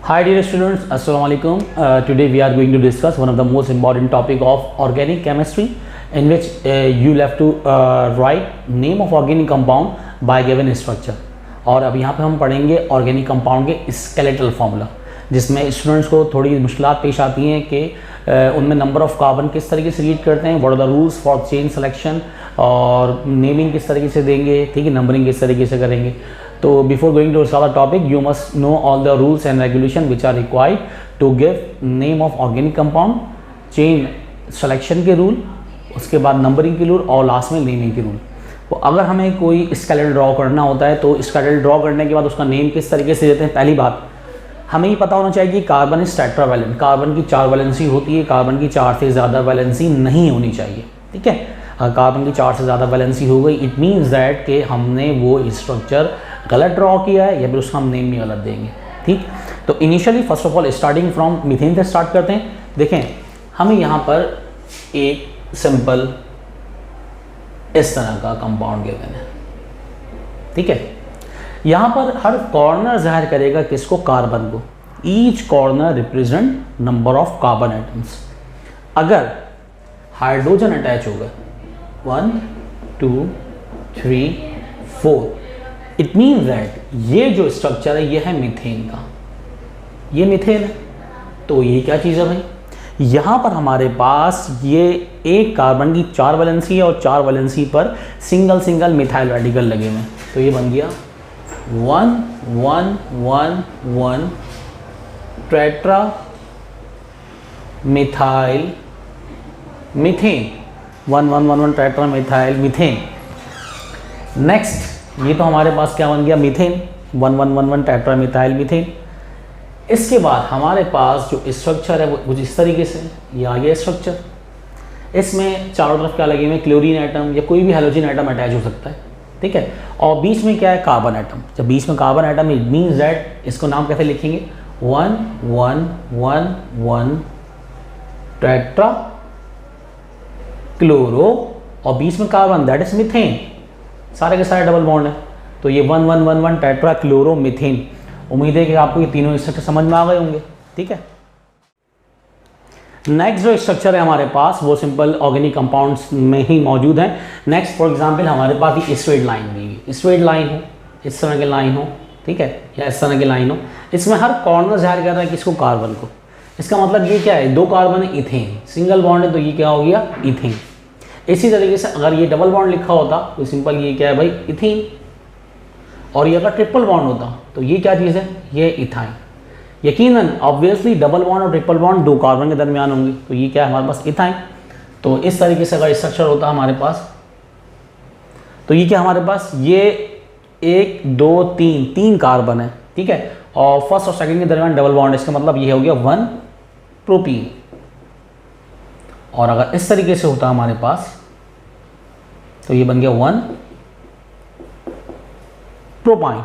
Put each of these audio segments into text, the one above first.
Hi dear students, Assalamu alaikum. Today we are going to discuss one of the most important topic of organic chemistry, in which you have to write name of organic compound by given structure. और अब यहाँ पे हम पढ़ेंगे organic compound के skeletal formula, जिसमें students को थोड़ी मुश्किलात पेश आती हैं कि उनमें नंबर ऑफ कार्बन किस तरीके से रीड करते हैं, what are the rules for chain selection, और नेमिंग किस तरीके से देंगे, ठीक है, नंबरिंग किस तरीके से करेंगे. तो before going to start the topic you must know all the rules and regulation which are required to give name of organic compound, chain selection के रूल, उसके बाद नंबरिंग के रूल और लास्ट में नेमिंग के रूल. तो अगर हमें कोई स्केलेटल ड्रॉ करना होता है तो स्केलेटल ड्रॉ करने के बाद उसका नेम किस तरीके से देते हैं. पहली बात हमें ये पता होना चाहिए कि कार्बन इज टेट्रावैलेंट, कार्बन की 4 वैलेंसी होती है, कार्बन की 4 से ज़्यादा वैलेंसी नहीं होनी चाहिए. ठीक है, अगर कार्बन की 4 से ज़्यादा वैलेंसी हो गई इट मीन्स दैट कि हमने वो स्ट्रक्चर गलत ड्रॉ किया है या फिर उसका हम नेम भी गलत देंगे. ठीक, तो initially first of all starting from methane से स्टार्ट करते हैं. देखें हमें यहाँ पर एक सिंपल इस तरह का कंपाउंड गिवन है. ठीक है, यहाँ पर हर कॉर्नर जाहिर करेगा किसको, कार्बन को. Each corner represent number of carbon atoms. अगर हाइड्रोजन अटैच होगा 1 2 3 4 इट मीन्स दैट ये जो स्ट्रक्चर है ये है मीथेन का, ये मीथेन है. तो ये क्या चीज़ है भाई, यहाँ पर हमारे पास ये एक कार्बन की 4 वैलेंसी है और 4 वैलेंसी पर सिंगल सिंगल मिथाइल रेडिकल लगे हुए हैं. तो ये बन गया 1 1 1 1 tetra methyl methane, 1 1 1 1 tetra methyl methane. Next ये तो हमारे पास क्या बन गया, मीथेन, 1 1 1 1 टेट्रा मिथाइल मीथेन. इसके बाद हमारे पास जो स्ट्रक्चर है वो कुछ इस तरीके से, ये आ गया स्ट्रक्चर. इसमें चारों तरफ क्या लगे हुए, क्लोरीन एटम या कोई भी हेलोजन एटम अटैच हो सकता है. ठीक है, और बीच में क्या है, कार्बन एटम. जब बीच में carbon atom it means that इसको नाम कैसे लिखेंगे, 1 1 1 1 टेट्रा क्लोरो और बीच में कार्बन, दैट इज मीथेन. सारे के सारे डबल बॉन्ड है. तो ये 1 1 1 1 टेट्रा क्लोरो मीथेन. उम्मीद है कि आपको ये तीनों स्ट्रक्चर समझ में आ गए होंगे. ठीक है, नेक्स्ट जो स्ट्रक्चर है हमारे पास वो सिंपल ऑर्गेनिक कंपाउंड्स में ही मौजूद है. नेक्स्ट फॉर एग्जांपल हमारे पास ये स्ट्रेट लाइन दी, स्ट्रेट लाइन हो, इस तरह की लाइन हो, ठीक है, या इस तरह की लाइन हो. इसमें हर कॉर्नर जाहिर कर रहा है किसको, कार्बन को. इसका मतलब ये क्या है, 2 कार्बन है, इथेन, सिंगल बॉन्ड है तो ये क्या हो गया, इथेन. इसी तरीके से अगर ये डबल बॉन्ड लिखा होता तो सिंपल ये क्या है भाई, इथेन. और ये अगर ट्रिपल बॉन्ड होता तो ये क्या चीज़ है, ये इथाइन. यकीनन ऑब्वियसली डबल बॉन्ड और ट्रिपल बॉन्ड 2 कार्बन के दरमियान होंगे तो ये क्या है हमारे पास, इथाइन. तो इस तरीके से अगर स्ट्रक्चर होता हमारे पास तो ये क्या हमारे पास, ये 1 2 3 कार्बन है. ठीक है, और फर्स्ट और सेकंड के दरमियान डबल बॉन्ड, इसका मतलब ये हो गया 1 प्रोपीन. और अगर इस तरीके से होता हमारे पास तो ये बन गया 1 प्रोपाइन.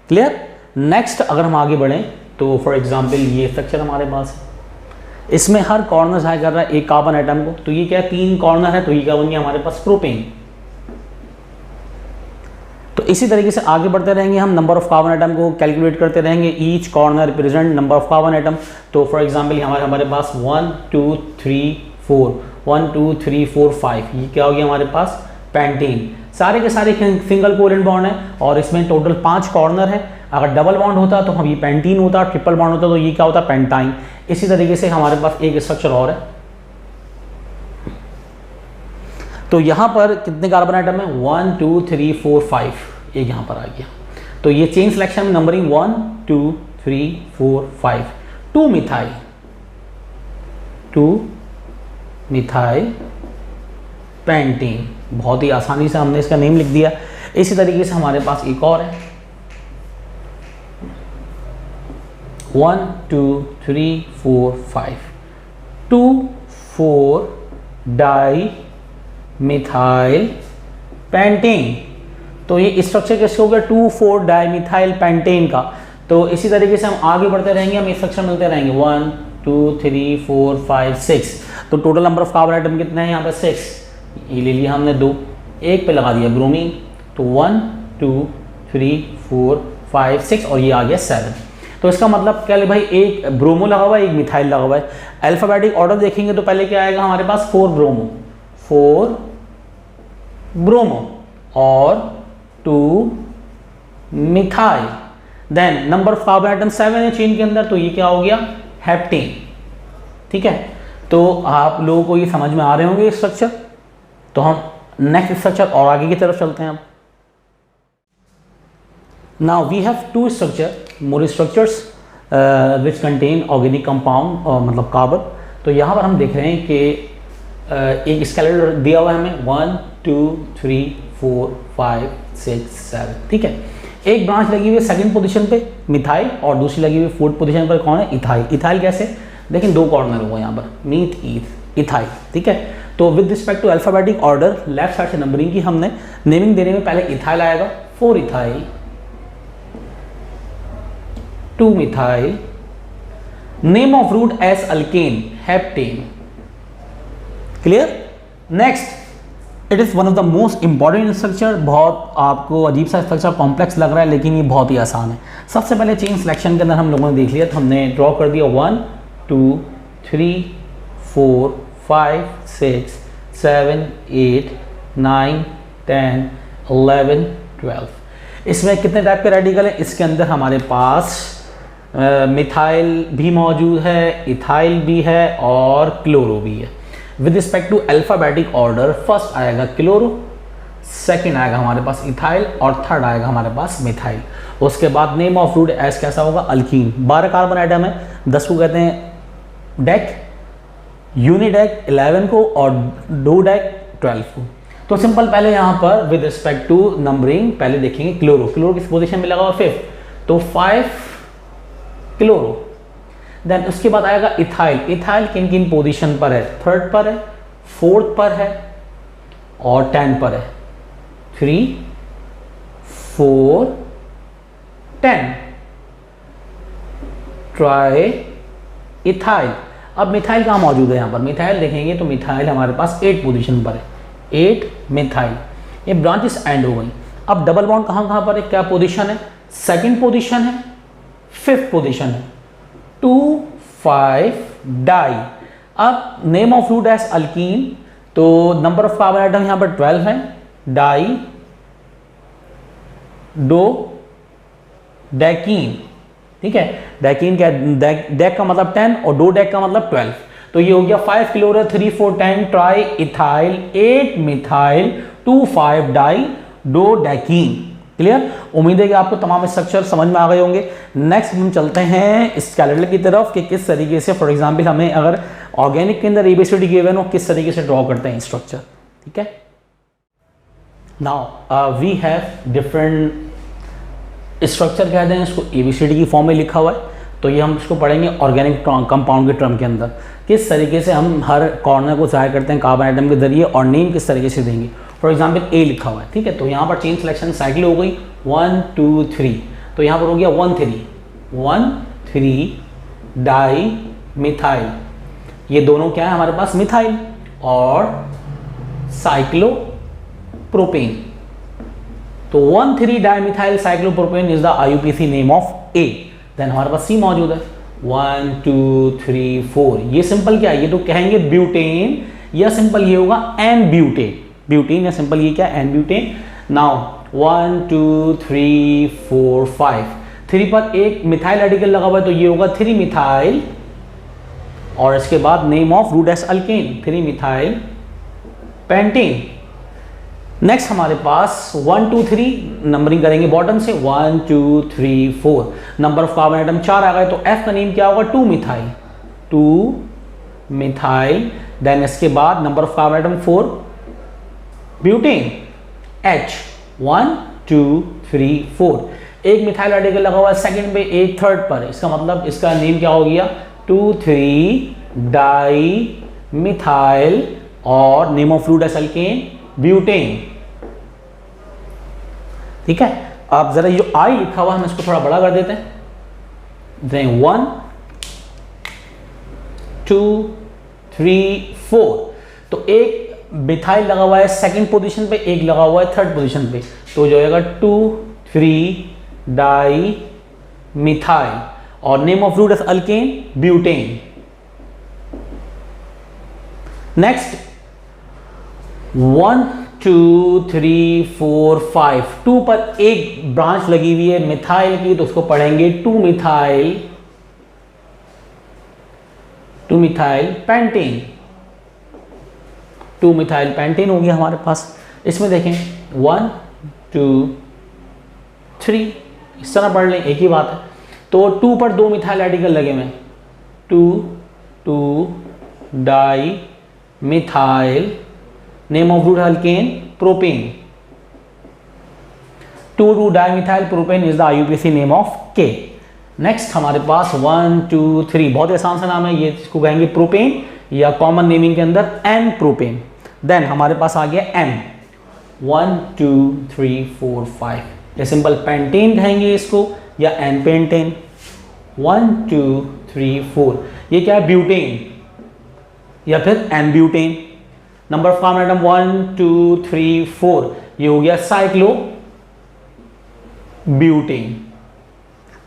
क्लियर. नेक्स्ट अगर हम आगे बढ़ें तो फॉर एग्जांपल ये स्ट्रक्चर हमारे पास है, इसमें हर कॉर्नर जाहिर कर रहा है एक कार्बन एटम को. तो ये क्या है, 3 कॉर्नर है तो ये क्या बन गया हमारे पास, प्रोपेन. तो इसी तरीके से आगे बढ़ते रहेंगे हम, नंबर ऑफ कार्बन एटम को कैलकुलेट करते रहेंगे. Each corner represent number of carbon atom. तो फॉर एग्जांपल हमारे पास 1 2 3 4 1 2 3 4 5 ये क्या हो गया हमारे पास, पेंटीन. सारे के सारे सिंगल कोवेलेंट बॉन्ड है और इसमें टोटल 5 कॉर्नर है. अगर डबल बॉन्ड होता तो हम ये पेंटीन होता, ट्रिपल बॉन्ड होता तो ये क्या होता, पेंटाइन. इसी तरीके से हमारे पास एक स्ट्रक्चर और है. तो यहाँ पर कितने कार्बन आइटम है, 1 2 3 4 5 एक यहाँ पर आ गया. तो ये चेन सिलेक्शन में नंबरिंग 1 2 3 4 5 2 मिथाइल पेंटीन. बहुत ही आसानी से हमने इसका नेम लिख दिया. इसी तरीके से हमारे पास एक और है 1 2 3 4 5 2 4 डाई मिथाइल पेंटेन. तो ये स्ट्रक्चर कैसे हो गया, 2 4 डाई मिथाइल पेंटेन का. तो इसी तरीके से हम आगे बढ़ते रहेंगे, हम स्ट्रक्चर मिलते रहेंगे 1 2 3 4 5 6. तो total number of carbon item कितने हैं यहाँ पे, 6. ये ले लिया हमने 2, एक पे लगा दिया ब्रोमीन. तो 1 2 3 4 5 6 और ये आ गया 7. तो इसका मतलब क्या है भाई, एक ब्रोमो लगा हुआ है, एक मिथाइल लगा हुआ है। अल्फाबेटिक ऑर्डर देखेंगे तो पहले क्या आएगा हमारे पास, 4 ब्रोमो, 4 ब्रोमो और 2 methyl. Then number of carbon atom 7 है चेन के अंदर, तो ये क्या हो गया, हेप्टेन। ठीक है, तो आप लोगों को ये समझ में आ रहे होंगे स्ट्रक्चर। तो हम नेक्स्ट स्ट्रक्चर और आगे की तरफ चलते हैं अब। Now we have two structure, more structures which contain organic compound मतलब कार्बन। तो यहाँ पर हम देख रहे हैं कि एक स्केलेटन दिया हुआ है हमें 1 2 3 4 5 6 7। ठीक है, एक ब्रांच लगी हुई है सेकंड पोजीशन पे मिथाइल और दूसरी लगी हुई फोर्थ पोजीशन पर कौन है, इथाइल। इथाइल कैसे, देखिए 2 कॉर्नर होगा यहाँ पर, मीथ ईथ इथाइल। ठीक है, तो with respect to alphabetic order left side से नंबरिंग की हमने नेमिंग देने में पहले इथाइल आएगा, 4 ethyl 2 methyl, name of root as alkane heptane. Clear. Next, it is one of the most important structure. बहुत आपको अजीब सा स्ट्रक्चर, कॉम्प्लेक्स लग रहा है, लेकिन ये बहुत ही आसान है। सबसे पहले चेन सिलेक्शन के अंदर हम लोगों ने देख लिया, तो हमने ड्रॉ कर दिया 1 2 3 4 5 6 7 8 9 10 11 12। इसमें कितने टाइप के रेडिकल है, इसके अंदर हमारे पास मिथाइल भी मौजूद है, इथाइल भी है और क्लोरो भी है। With respect to alphabetic order first आएगा क्लोरो, सेकंड आएगा हमारे पास इथाइल और थर्ड आएगा हमारे पास मिथाइल। उसके बाद नेम ऑफ रूट एस कैसा होगा, अल्कीन। 12 कार्बन आइटम है, 10 को कहते हैं डेक, यूनिडेक 11 को और 2 डेक 12 को। तो सिंपल, पहले यहाँ पर विद रिस्पेक्ट टू नंबरिंग पहले देखेंगे क्लोरो। क्लोरो किस पोजीशन में लगा हुआ, 5, तो 5 क्लोरो। देन उसके बाद आएगा इथाइल। इथाइल किन किन पोजीशन पर है, 3rd पर है, 4th पर है और 10 पर है, 3 4 10। Tri ethyl. अब मिथाइल कहाँ मौजूद है, यहाँ पर मिथाइल देखेंगे तो मिथाइल हमारे पास 8 पोजीशन पर है, 8 मिथाइल। ये ब्रांचेस एंड हो गई। अब डबल बॉन्ड कहाँ कहाँ पर है, क्या पोजीशन है, 2nd पोजीशन है, 5th पोजीशन है, 2 5 डाई। अब name of root as alkene, तो नंबर ऑफ कार्बन आइटम यहां पर 12 है, डाई 2 डेकीन। ठीक है, डेकीन क्या, डेक का मतलब 10 और 2 डेक का मतलब 12। तो ये हो गया 5 chloro 3 4 10 tri ethyl 8 methyl 2 5 di 2 decene. Clear. उम्मीद है कि आपको तमाम स्ट्रक्चर समझ में आ गए होंगे। नेक्स्ट हम चलते हैं स्केलेटल की तरफ कि किस तरीके से, फॉर एग्जांपल हमें अगर ऑर्गेनिक के अंदर एबीसीडी गिवन हो, किस तरीके से ड्रॉ करते हैं स्ट्रक्चर। ठीक है, now we have different structure कहते हैं इसको, एबीसीडी की फॉर्म में लिखा हुआ है। तो ये हम इसको पढ़ेंगे ऑर्गेनिक कंपाउंड के टर्म के अंदर, किस तरीके से हम हर कॉर्नर को ज़ाहिर करते हैं कार्बन आइटम के जरिए और नेम किस तरीके से देंगे। फॉर एग्जाम्पल ए लिखा हुआ है, ठीक है, तो यहाँ पर चेन सिलेक्शन साइकिल हो गई 1 2 3, तो यहाँ पर हो गया 1 3 डाई मिथाइल। ये दोनों क्या है हमारे पास, मिथाइल और साइक्लोप्रोपेन। तो 1 3 di methyl cyclopropane is the IUPAC name of A. Then हमारे पास सी मौजूद है 1 2 3 4। ये सिंपल क्या है, ये तो कहेंगे ब्यूटेन या सिंपल ये होगा एन ब्यूटेन। ब्यूटेन या सिंपल ये क्या, एन ब्यूटेन। नाउ 1 2 3 4 5, 3 पर एक मिथाइल रेडिकल लगा हुआ है तो ये होगा 3 मिथाइल और इसके बाद name of root as alkane 3 methyl pentane. Next हमारे पास 1 2 3 नंबरिंग करेंगे बॉटम से 1 2 3 4। नंबर ऑफ कार्बन आइटम 4 आ गए तो एफ का नेम क्या होगा, 2 मिथाइल। देन इसके बाद number of carbon item 4 butane H 1 2 3 4। एक मिथाइल रेडिकल लगा हुआ है सेकंड पे, एक थर्ड पर, इसका मतलब इसका नेम क्या हो गया 2 3 डाई मिथाइल और name of root as alkane butane. ठीक है, आप जरा ये जो आई लिखा हुआ है हम इसको थोड़ा बड़ा कर देते हैं। 1 2 3 4, तो एक मिथाइल लगा हुआ है सेकंड पोजीशन पे, एक लगा हुआ है थर्ड पोजीशन पे, तो जो होगा 2 3 डाई मिथाइल और name of root is alkane, butane. Next 1 2 3 4 5, 2 पर एक ब्रांच लगी हुई है मिथाइल की, तो उसको पढ़ेंगे 2 मिथाइल पेंटेन। 2 मिथाइल पेंटेन हो गया हमारे पास। इसमें देखें 1 2 3, इस तरह पढ़ लें, एक ही बात है। तो 2 पर 2 मिथाइल आर्टिकल लगे हुए, 2 di methyl, name of root alkane, propane. 2 dimethyl propane is the IUPAC name of K. Next हमारे पास 1 2 3, बहुत आसान सा नाम है ये, इसको कहेंगे प्रोपेन या कॉमन नेमिंग के अंदर एन प्रोपेन। देन हमारे पास आ गया एम, 1 2 3 4 5, ये सिंपल पेंटेन कहेंगे इसको या एन पेंटेन। 1 2 3 4, ये क्या है, ब्यूटेन या फिर n butane. Number of carbon atom 1 2 3 4, ये हो गया साइक्लो ब्यूटेन।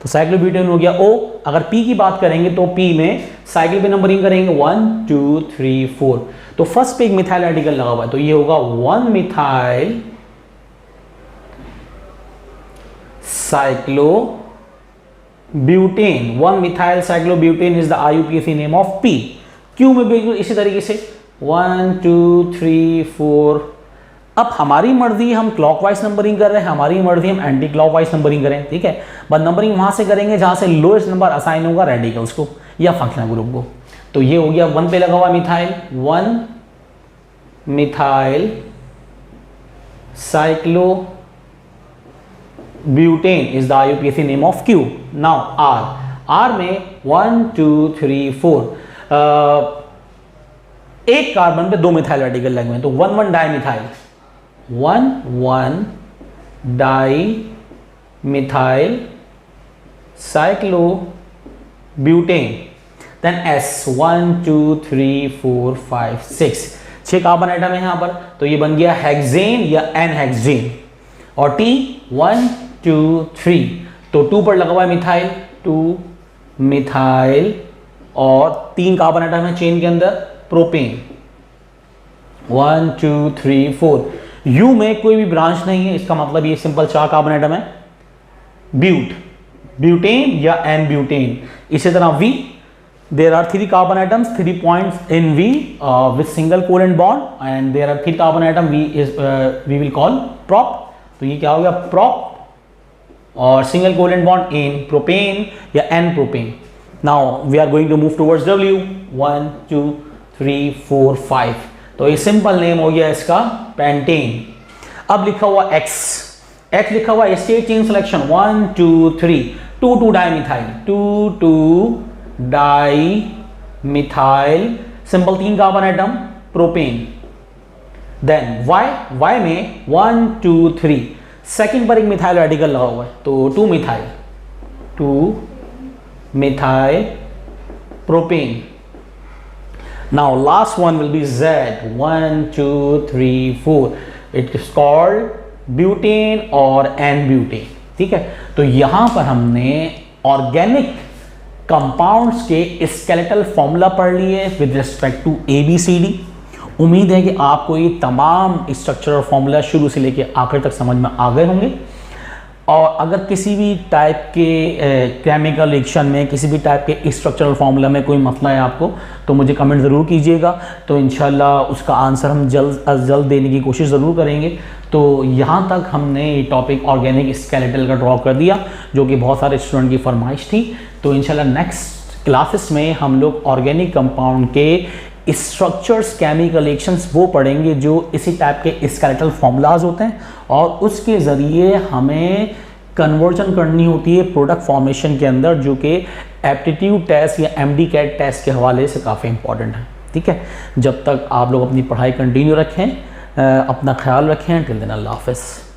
तो साइक्लो ब्यूटेन हो गया O। अगर P की बात करेंगे तो P में साइकिल पे नंबरिंग करेंगे 1 2 3 4, तो फर्स्ट पे एक मिथाइल आर्टिकल लगा हुआ है, तो ये होगा 1 methyl cyclo butane. 1 methyl cyclo butane is the IUPAC name of P। Q में बिल्कुल इसी तरीके से 1 2 3 4। अब हमारी मर्जी हम क्लॉकवाइज नंबरिंग कर रहे हैं, हमारी मर्जी हम एंटी क्लॉकवाइज नंबरिंग करें, ठीक है। बट नंबरिंग वहां से करेंगे जहां से लोएस्ट नंबर असाइन होगा रेडिकल्स को या फंक्शनल ग्रुप को। तो ये हो गया 1 पे लगा हुआ methyl, 1 methyl cyclo butane is the IUPAC name of Q। Now R में 1 2 3 4, एक कार्बन पे 2 मिथाइल आर्टिकल लगे हुए, तो 1 1 di methyl, 1 1 di methyl cyclo butane. Then S 1 2 3 4 5 6, 6 carbon atom है यहां पर, तो ये बन गया हेक्सेन या एन हेक्सेन। और T 1 2 3, तो 2 पर लगा हुआ है मिथाइल, 2 मिथाइल, और 3 कार्बन आइटम है चेन के अंदर, प्रोपेन। 1 2 3 4, U में कोई भी ब्रांच नहीं है, इसका मतलब ये सिंपल 4 कार्बन आइटम है, ब्यूटेन या एन ब्यूटेन। इसी तरह V, there are 3 carbon atoms, 3 points in V with single covalent bond, and there are 3 carbon atom we will call prop। तो ये क्या हो गया, prop, और single covalent bond in propane या n propane। Now we are going to move towards W, 1 2 3 4 5, तो ये simple name हो गया इसका पेंटेन। अब लिखा हुआ X लिखा हुआ straight chain selection 1 2 3, 2 2 dimethyl, 2 2 di methyl, simple 3 carbon atom, propane. Then Y में 1 2 3, सेकंड पर एक मिथाइल आर्टिकल लगा हुआ है, तो 2 methyl propane. Now last one will be Z, 1 2 3 4, it is called butane और एन ब्यूटेन, ठीक है। तो यहां पर हमने ऑर्गेनिक कंपाउंड्स के स्केलेटल फॉर्मूला पढ़ लिए विद रिस्पेक्ट टू ABCD। उम्मीद है कि आपको ये तमाम स्ट्रक्चरल फॉर्मूला शुरू से लेकर आखिर तक समझ में आ गए होंगे। और अगर किसी भी टाइप के केमिकल रिएक्शन में, किसी भी टाइप के स्ट्रक्चरल फार्मूला में कोई मसला है आपको, तो मुझे कमेंट ज़रूर कीजिएगा, तो इंशाल्लाह उसका आंसर हम जल्द अज जल्द देने की कोशिश ज़रूर करेंगे। तो यहाँ तक हमने ये टॉपिक ऑर्गेनिक स्केलेटल का ड्रॉ कर दिया, जो कि बहुत सारे स्टूडेंट की फरमाइश थी। तो इंशाल्लाह नेक्स्ट क्लासेस में हम लोग ऑर्गेनिक कंपाउंड के स्ट्रक्चर्स, केमिकल रिएक्शंस वो पढ़ेंगे जो इसी टाइप के स्केलेटल फॉर्मूलाज होते हैं, और उसके ज़रिए हमें कन्वर्जन करनी होती है प्रोडक्ट फॉर्मेशन के अंदर, जो कि एप्टीट्यूड टेस्ट या MD-CAT टेस्ट के हवाले से काफ़ी इंपॉर्टेंट है, ठीक है। जब तक आप लोग अपनी पढ़ाई कंटिन्यू रखें, अपना ख्याल रखें। टिल देन अल्लाह हाफ़िज़।